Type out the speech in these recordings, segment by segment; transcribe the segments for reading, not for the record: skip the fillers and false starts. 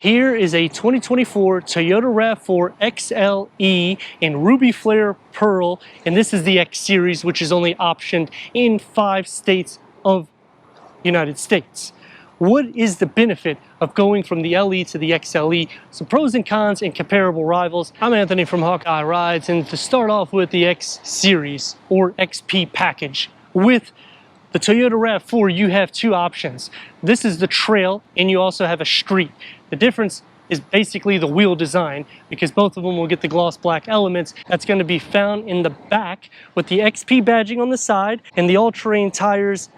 Here is a 2024 Toyota RAV4 XLE in Ruby Flare Pearl, and this is the X Series, which is only optioned in 5 states of United States. What is the benefit of going from the LE to the XLE? Some pros and cons and comparable rivals. I'm Anthony from Hawkeye Rides, and to start off with the X Series or XP package. With the Toyota RAV4, you have 2 options. This is the trail, and you also have a street. The difference is basically the wheel design, because both of them will get the gloss black elements. That's going to be found in the back with the XP badging on the side and the all-terrain tires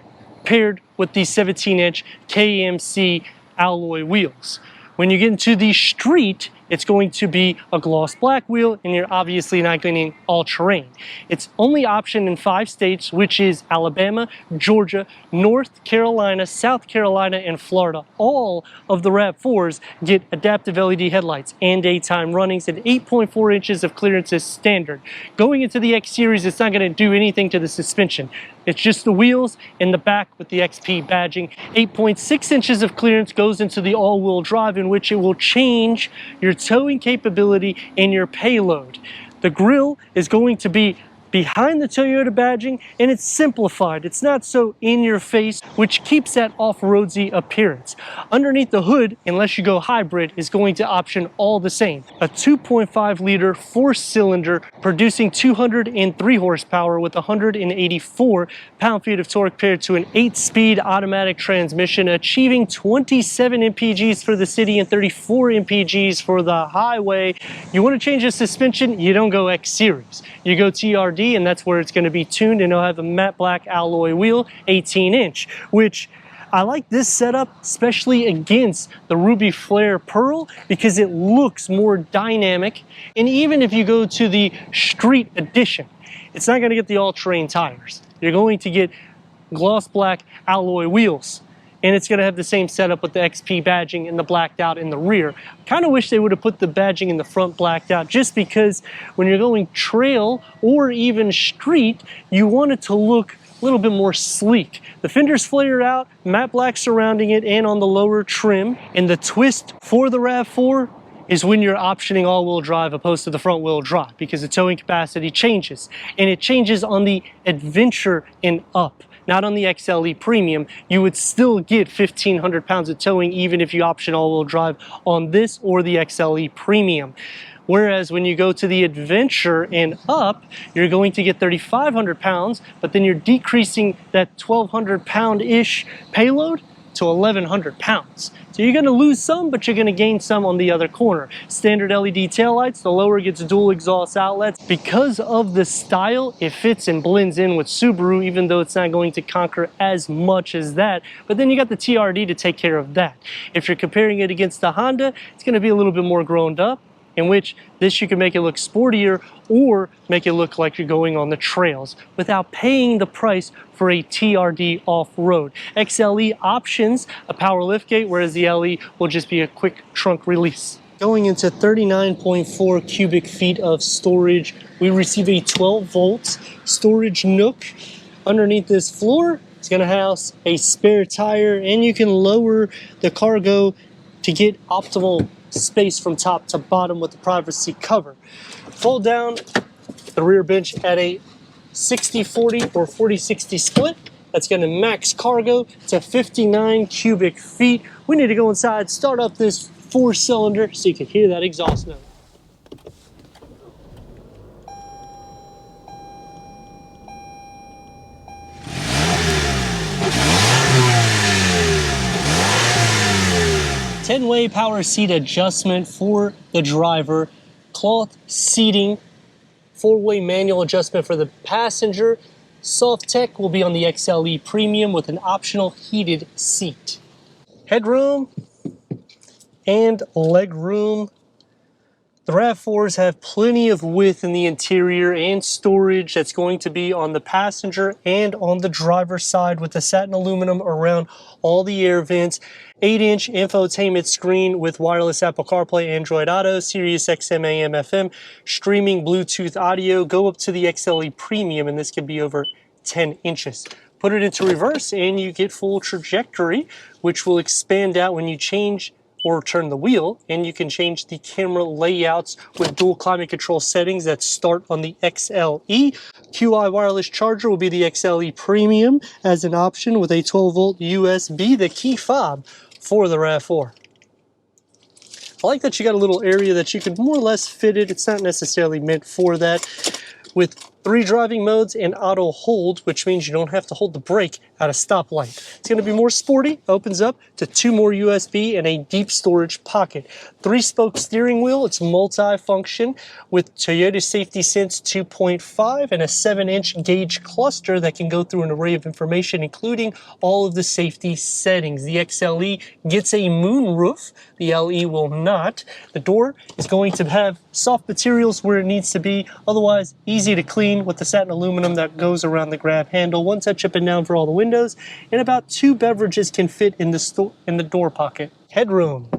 paired with the 17-inch KMC alloy wheels. When you get into the street, it's going to be a gloss black wheel, and you're obviously not getting all-terrain. It's only optioned in 5 states, which is Alabama, Georgia, North Carolina, South Carolina, and Florida. All of the RAV4s get adaptive LED headlights and daytime runnings, and 8.4 inches of clearance is standard. Going into the X Series, it's not going to do anything to the suspension. It's just the wheels in the back with the XP badging. 8.6 inches of clearance goes into the all-wheel drive, in which it will change your towing capability and your payload. The grille is going to be behind the Toyota badging, and it's simplified. It's not so in your face, which keeps that off-roadsy appearance. Underneath the hood, unless you go hybrid, is going to option all the same. A 2.5 liter 4-cylinder producing 203 horsepower with 184 pound-feet of torque paired to an 8-speed automatic transmission, achieving 27 mpgs for the city and 34 mpgs for the highway. You want to change the suspension? You don't go X Series. You go TRD, and that's where it's going to be tuned, and it'll have a matte black alloy wheel, 18-inch, which I like this setup, especially against the Ruby Flare Pearl, because it looks more dynamic. And even if you go to the street edition, it's not going to get the all-terrain tires. You're going to get gloss black alloy wheels, and it's going to have the same setup with the XP badging and the blacked out in the rear. Kind of wish they would have put the badging in the front blacked out, just because when you're going trail or even street, you want it to look a little bit more sleek. The fenders flare out, matte black surrounding it and on the lower trim. And the twist for the RAV4 is when you're optioning all-wheel drive opposed to the front-wheel drive, because the towing capacity changes. And it changes on the Adventure and up. Not on the XLE Premium. You would still get 1,500 pounds of towing even if you option all-wheel drive on this or the XLE Premium. Whereas when you go to the Adventure and up, you're going to get 3,500 pounds, but then you're decreasing that 1,200 pound-ish payload to 1,100 pounds. So you're going to lose some, but you're going to gain some on the other corner. Standard LED taillights, the lower gets dual exhaust outlets. Because of the style, it fits and blends in with Subaru, even though it's not going to conquer as much as that. But then you got the TRD to take care of that. If you're comparing it against the Honda, it's going to be a little bit more grown up, in which this you can make it look sportier or make it look like you're going on the trails without paying the price for a TRD off-road. XLE options a power liftgate, whereas the LE will just be a quick trunk release. Going into 39.4 cubic feet of storage, we receive a 12-volt storage nook. Underneath this floor, it's going to house a spare tire, and you can lower the cargo to get optimal space from top to bottom with the privacy cover. Fold down the rear bench at a 60-40 or 40-60 split. That's going to max cargo to 59 cubic feet. We need to go inside, start up this 4-cylinder so you can hear that exhaust note. Ten-way power seat adjustment for the driver, cloth seating, 4-way manual adjustment for the passenger. Soft tech will be on the XLE Premium with an optional heated seat. Headroom and leg room. The RAV4s have plenty of width in the interior and storage that's going to be on the passenger and on the driver's side, with the satin aluminum around all the air vents. 8-inch infotainment screen with wireless Apple CarPlay, Android Auto, Sirius XM AM FM, streaming Bluetooth audio. Go up to the XLE Premium, and this can be over 10 inches. Put it into reverse and you get full trajectory, which will expand out when you change or turn the wheel, and you can change the camera layouts with dual climate control settings that start on the XLE. QI wireless charger will be the XLE Premium as an option with a 12-volt USB, the key fob for the RAV4. I like that you got a little area that you could more or less fit it. It's not necessarily meant for that. With 3 driving modes and auto hold, which means you don't have to hold the brake at a stoplight. It's going to be more sporty, opens up to 2 more USB and a deep storage pocket. 3-spoke steering wheel, it's multi-function with Toyota Safety Sense 2.5 and a 7-inch gauge cluster that can go through an array of information, including all of the safety settings. The XLE gets a moon roof, the LE will not. The door is going to have soft materials where it needs to be, otherwise easy to clean with the satin aluminum that goes around the grab handle. 1 touch up and down for all the windows, and about 2 beverages can fit in the door pocket. Headroom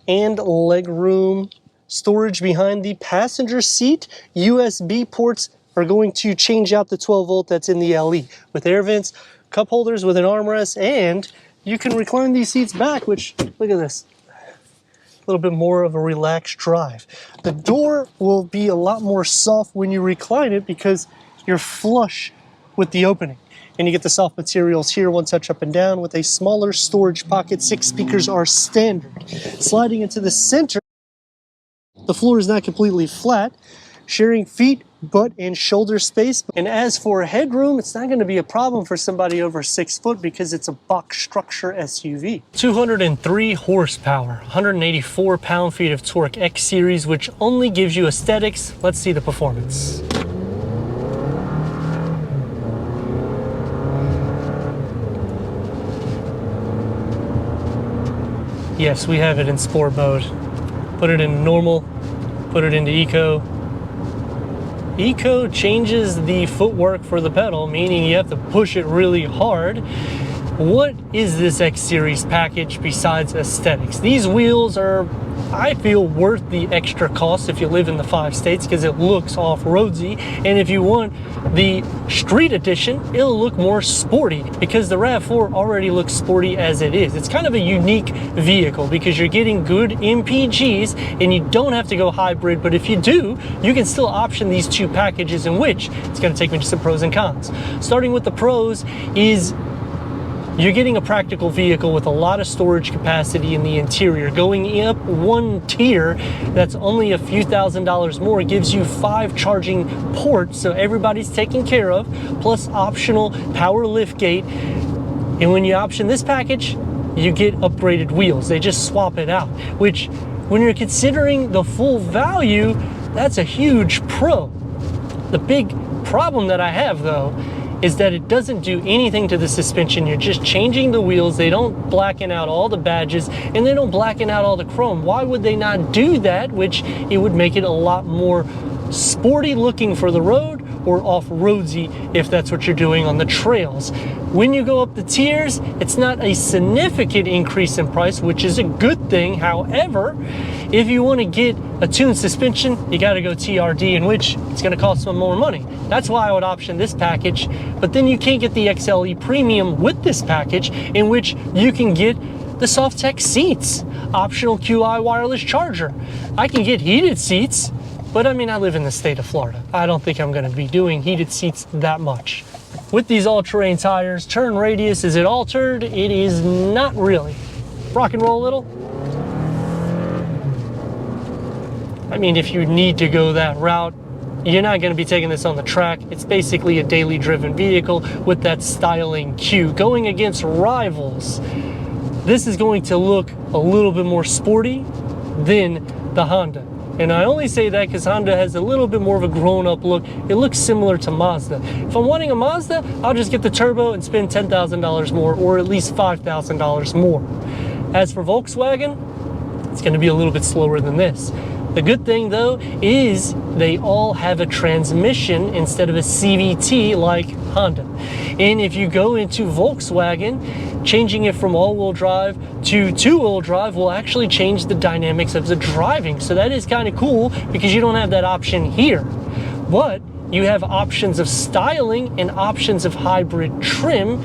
and leg room storage behind the passenger seat. USB ports are going to change out the 12-volt that's in the LE with air vents, cup holders with an armrest, and you can recline these seats back, which, look at this, a little bit more of a relaxed drive. The door will be a lot more soft when you recline it because you're flush with the opening. And you get the soft materials here, 1 touch up and down with a smaller storage pocket. 6 speakers are standard. Sliding into the center, the floor is not completely flat, sharing feet, butt, and shoulder space. And as for headroom, it's not going to be a problem for somebody over 6 foot because it's a box structure SUV. 203 horsepower, 184 pound-feet of torque, X Series, which only gives you aesthetics. Let's see the performance. Yes, we have it in sport mode. Put it in normal, put it into eco. Eco changes the footwork for the pedal, meaning you have to push it really hard. What is this X Series package besides aesthetics? These wheels are, I feel, worth the extra cost if you live in the 5 states because it looks off-roadsy. And if you want the street edition, it'll look more sporty because the RAV4 already looks sporty as it is. It's kind of a unique vehicle because you're getting good MPGs and you don't have to go hybrid, but if you do, you can still option these 2 packages, in which it's going to take me to some pros and cons. Starting with the pros is you're getting a practical vehicle with a lot of storage capacity in the interior. Going up 1 tier, that's only a few $1,000s more, gives you 5 charging ports, so everybody's taken care of, plus optional power liftgate. And when you option this package, you get upgraded wheels. They just swap it out, which when you're considering the full value, that's a huge pro. The big problem that I have, though, is that it doesn't do anything to the suspension. You're just changing the wheels. They don't blacken out all the badges and they don't blacken out all the chrome. Why would they not do that? Which it would make it a lot more sporty looking for the road or off-roadsy if that's what you're doing on the trails. When you go up the tiers, it's not a significant increase in price, which is a good thing. However, if you want to get a tuned suspension, you got to go TRD, in which it's going to cost some more money. That's why I would option this package, but then you can't get the XLE Premium with this package, in which you can get the Softex seats, optional QI wireless charger. I can get heated seats, but I mean, I live in the state of Florida. I don't think I'm going to be doing heated seats that much. With these all-terrain tires, turn radius, is it altered? It is not really. Rock and roll a little. I mean, if you need to go that route, you're not going to be taking this on the track. It's basically a daily driven vehicle with that styling cue. Going against rivals, this is going to look a little bit more sporty than the Honda. And I only say that because Honda has a little bit more of a grown-up look. It looks similar to Mazda. If I'm wanting a Mazda, I'll just get the turbo and spend $10,000 more, or at least $5,000 more. As for Volkswagen, it's going to be a little bit slower than this. The good thing, though, is they all have a transmission instead of a CVT like Honda. And if you go into Volkswagen, changing it from all-wheel drive to two-wheel drive will actually change the dynamics of the driving. So that is kind of cool because you don't have that option here. But you have options of styling and options of hybrid trim.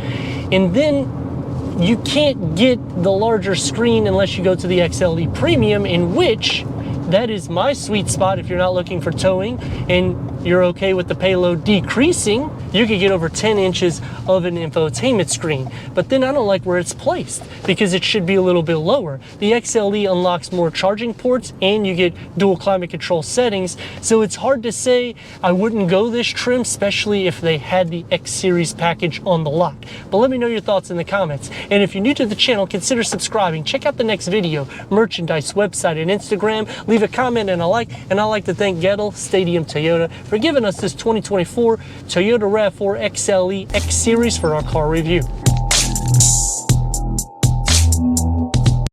And then you can't get the larger screen unless you go to the XLE Premium, in which that is my sweet spot. If you're not looking for towing and you're okay with the payload decreasing, you could get over 10 inches of an infotainment screen. But then I don't like where it's placed because it should be a little bit lower. The XLE unlocks more charging ports and you get dual climate control settings. So it's hard to say. I wouldn't go this trim, especially if they had the X Series package on the lot. But let me know your thoughts in the comments. And if you're new to the channel, consider subscribing. Check out the next video, merchandise, website, and Instagram. Leave a comment and a like. And I'd like to thank Gettle Stadium Toyota for giving us this 2024 Toyota RAV4 XLE X Series for our car review.